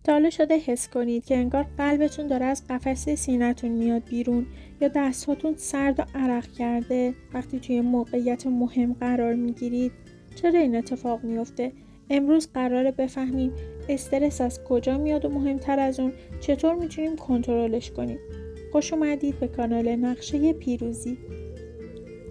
تا حالا شده حس کنید که انگار قلبتون داره از قفسه سینه‌تون میاد بیرون یا دستاتون سرد و عرق کرده وقتی توی موقعیت مهم قرار میگیرید؟ چرا این اتفاق میفته؟ امروز قراره بفهمیم استرس از کجا میاد و مهمتر از اون چطور میتونیم کنترلش کنیم. خوش اومدید به کانال نقشه پیروزی.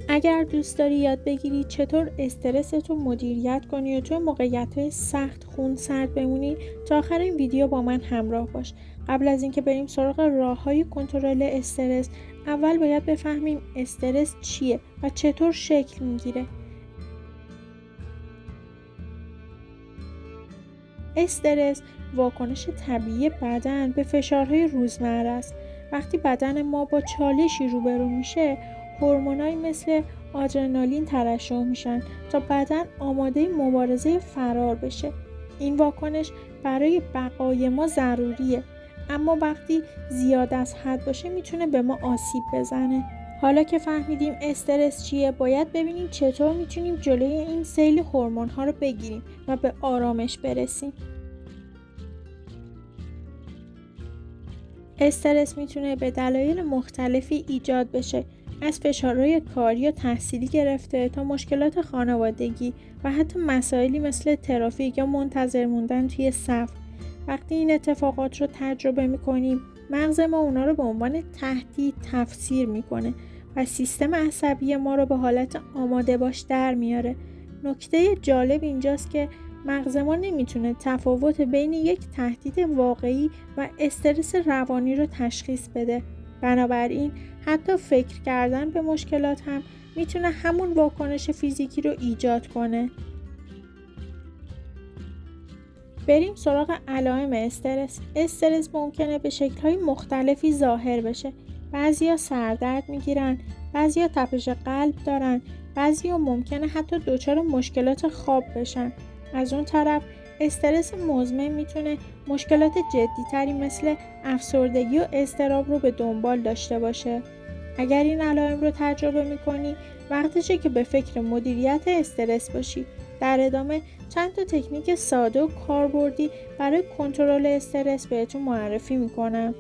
اگر دوست داری یاد بگیری چطور استرستو مدیریت کنی و توی موقعیت‌های سخت خون سرد بمونی، تا آخر این ویدیو با من همراه باش. قبل از اینکه بریم سراغ راه‌های کنترل استرس، اول باید بفهمیم استرس چیه و چطور شکل میگیره. استرس واکنش طبیعی بدن به فشارهای روزمره است. وقتی بدن ما با چالشی روبرو میشه، هورمونایی مثل آدرنالین ترشح میشن تا بدن آماده مبارزه فرار بشه. این واکنش برای بقای ما ضروریه، اما وقتی زیاد از حد باشه میتونه به ما آسیب بزنه. حالا که فهمیدیم استرس چیه، باید ببینیم چطور میتونیم جلوی این سیل هورمون‌ها رو بگیریم و به آرامش برسیم. استرس میتونه به دلایل مختلفی ایجاد بشه، از فشارهای کاری یا تحصیلی گرفته تا مشکلات خانوادگی و حتی مسائلی مثل ترافیک یا منتظر موندن توی صف. وقتی این اتفاقات رو تجربه میکنیم، مغز ما اونا رو به عنوان تهدید تفسیر میکنه و سیستم عصبی ما رو به حالت آماده باش در میاره. نکته جالب اینجاست که مغز ما نمیتونه تفاوت بین یک تهدید واقعی و استرس روانی رو تشخیص بده. بنابراین حتی فکر کردن به مشکلات هم میتونه همون واکنش فیزیکی رو ایجاد کنه. بریم سراغ علائم استرس. استرس ممکنه به شکل‌های مختلفی ظاهر بشه. بعضیا سردرد میگیرن، بعضیا تپش قلب دارن، بعضیا ممکنه حتی دچار مشکلات خواب بشن. از اون طرف استرس مزمن میتونه مشکلات جدی‌تری مثل افسردگی و اضطراب رو به دنبال داشته باشه. اگر این علائم رو تجربه میکنی، وقتشه که به فکر مدیریت استرس باشی. در ادامه چند تا تکنیک ساده و کاربردی برای کنترل استرس بهتون معرفی میکنم.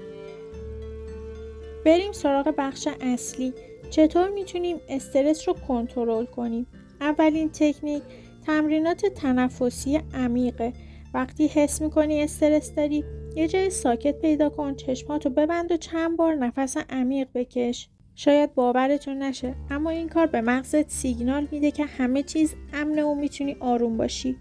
بریم سراغ بخش اصلی. چطور میتونیم استرس رو کنترل کنیم؟ اولین تکنیک تمرینات تنفسی عمیقه. وقتی حس میکنی استرس داری، یه جای ساکت پیدا کن، چشماتو ببند و چند بار نفس عمیق بکش. شاید باورتون نشه، اما این کار به مغزت سیگنال میده که همه چیز امنه و میتونی آروم باشی.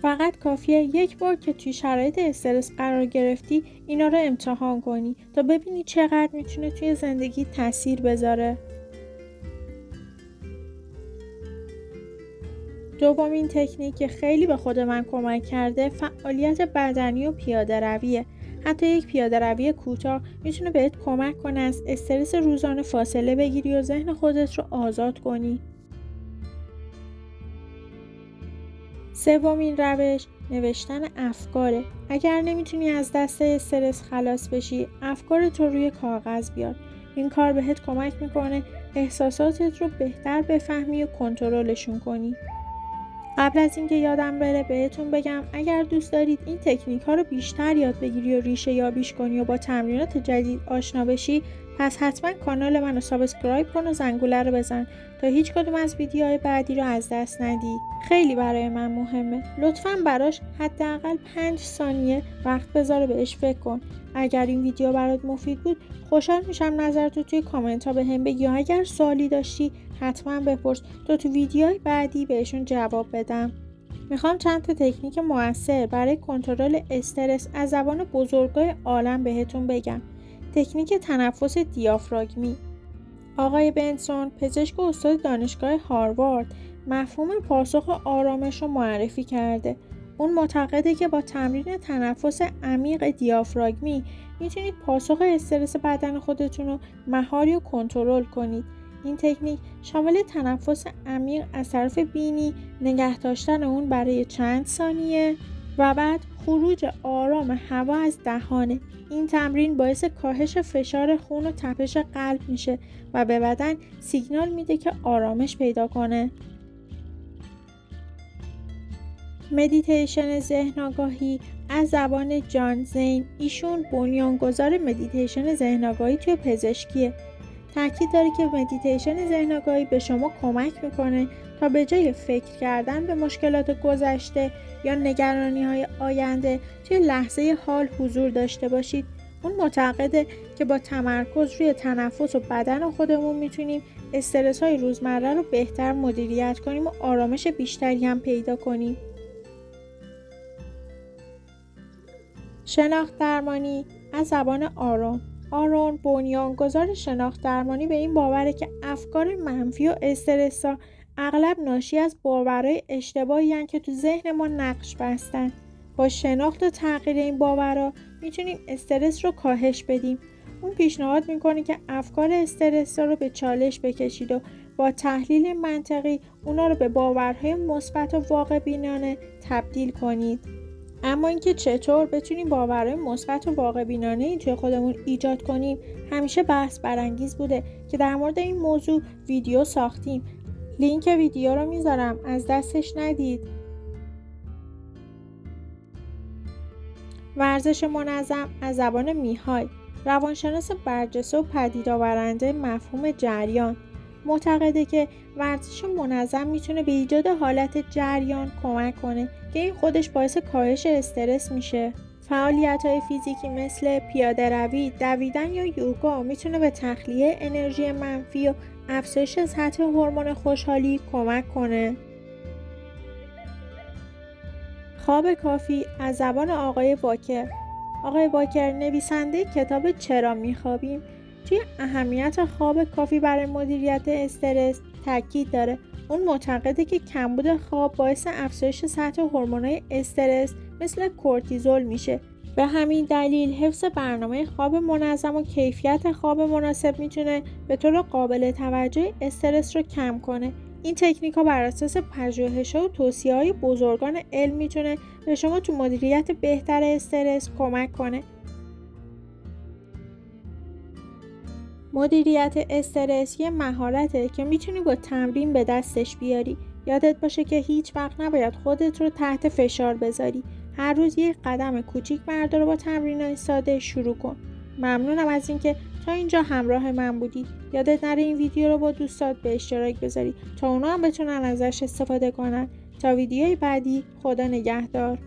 فقط کافیه یک بار که توی شرایط استرس قرار گرفتی اینا رو امتحان کنی تا ببینی چقدر میتونه توی زندگی تاثیر بذاره. دومین تکنیک که خیلی به خود من کمک کرده فعالیت بدنی و پیاده رویه. حتی یک پیاده روی کوتاه میتونه بهت کمک کنه از استرس روزانه فاصله بگیری و ذهن خودت رو آزاد کنی. سومین روش نوشتن افکاره. اگر نمیتونی از دست استرس خلاص بشی، افکارت رو روی کاغذ بیار. این کار بهت کمک میکنه احساساتت رو بهتر بفهمی و کنترلشون کنی. قبل از اینکه یادم بره بهتون بگم اگر دوست دارید این تکنیک ها رو بیشتر یاد بگیری و ریشه یابیش کنی و با تمرینات جدید آشنا بشی، پس حتما کانال منو سابسکرایب کن و زنگوله رو بزن تا هیچ کدوم از ویدیوهای بعدی رو از دست ندی. خیلی برای من مهمه. لطفاً براش حداقل 5 ثانیه وقت بذار بهش فکر کن. اگر این ویدیو برات مفید بود، خوشحال میشم نظرتو توی کامنت ها بهم بگی. اگر سوالی داشتی حتما بپرس تا تو ویدیوهای بعدی بهشون جواب بدم. میخوام چند تا تکنیک موثر برای کنترل استرس از زبان بزرگای عالم بهتون بگم. تکنیک تنفس دیافراگمی. آقای بنسون، پزشک و استاد دانشگاه هاروارد، مفهوم پاسخ آرامش رو معرفی کرده. اون معتقده که با تمرین تنفس عمیق دیافراگمی میتونید پاسخ استرس بدن خودتون رو مهاری و کنترل کنید. این تکنیک شامل تنفس عمیق از طرف بینی، نگه داشتن اون برای چند ثانیه و بعد خروج آرام هوا از دهانه. این تمرین باعث کاهش فشار خون و تپش قلب میشه و به بدن سیگنال میده که آرامش پیدا کنه. مدیتیشن ذهن آگاهی از زبان جان زین. ایشون بنیانگذار مدیتیشن ذهن آگاهی توی پزشکیه. تاکید داره که مدیتیشن ذهن آگاهی به شما کمک میکنه تا به جای فکر کردن به مشکلات گذشته یا نگرانی‌های آینده توی لحظه حال حضور داشته باشید. اون معتقده که با تمرکز روی تنفس و بدن خودمون میتونیم استرس‌های روزمره رو بهتر مدیریت کنیم و آرامش بیشتری هم پیدا کنیم. شناخت درمانی از زبان آرون. آرون بنیانگذار شناخت درمانی به این باوره که افکار منفی و استرس‌ها اغلب ناشی از باورهای اشتباهی هستند که تو ذهن ما نقش بستن. با شناخت و تغییر این باورها میتونیم استرس رو کاهش بدیم. اون پیشنهاد میکنه که افکار استرس‌ها رو به چالش بکشید و با تحلیل منطقی اونا رو به باورهای مثبت و واقع بینانه تبدیل کنید. اما اینکه چطور بتونیم باورهای مثبت و واقع بینانه‌ای توی خودمون ایجاد کنیم همیشه بحث برانگیز بوده که در مورد این موضوع ویدیو ساختیم. لینک ویدیو رو میذارم، از دستش ندید. ورزش منظم از زبان میهای. روانشناس برجسته و پدید آورنده مفهوم جریان معتقده که ورزش منظم میتونه به ایجاد حالت جریان کمک کنه که این خودش باعث کاهش استرس میشه. فعالیت‌های فیزیکی مثل پیاده روی، دویدن یا یوگا میتونه به تخلیه انرژی منفی و افزایش سطح هورمون خوشحالی کمک کنه. خواب کافی از زبان آقای واکر. آقای واکر نویسنده کتاب چرا میخوابیم توی اهمیت خواب کافی برای مدیریت استرس تاکید داره. اون معتقده که کمبود خواب باعث افزایش سطح هورمون‌های استرس مثل کورتیزول میشه. به همین دلیل حفظ برنامه خواب منظم و کیفیت خواب مناسب میتونه به طور قابل توجه استرس رو کم کنه. این تکنیک‌ها بر اساس پژوهش‌ها و توصیه‌های بزرگان علم میتونه به شما تو مدیریت بهتر استرس کمک کنه. مدیریت استرس یه مهارته که میتونی با تمرین به دستش بیاری. یادت باشه که هیچ وقت نباید خودت رو تحت فشار بذاری. هر روز یه قدم کوچیک بردار و با تمرینای ساده شروع کن. ممنونم از اینکه تا اینجا همراه من بودی. یادت نره این ویدیو رو با دوستات به اشتراک بذاری تا اونا هم بتونن ازش استفاده کنن. تا ویدیوی بعدی، خدا نگهدار.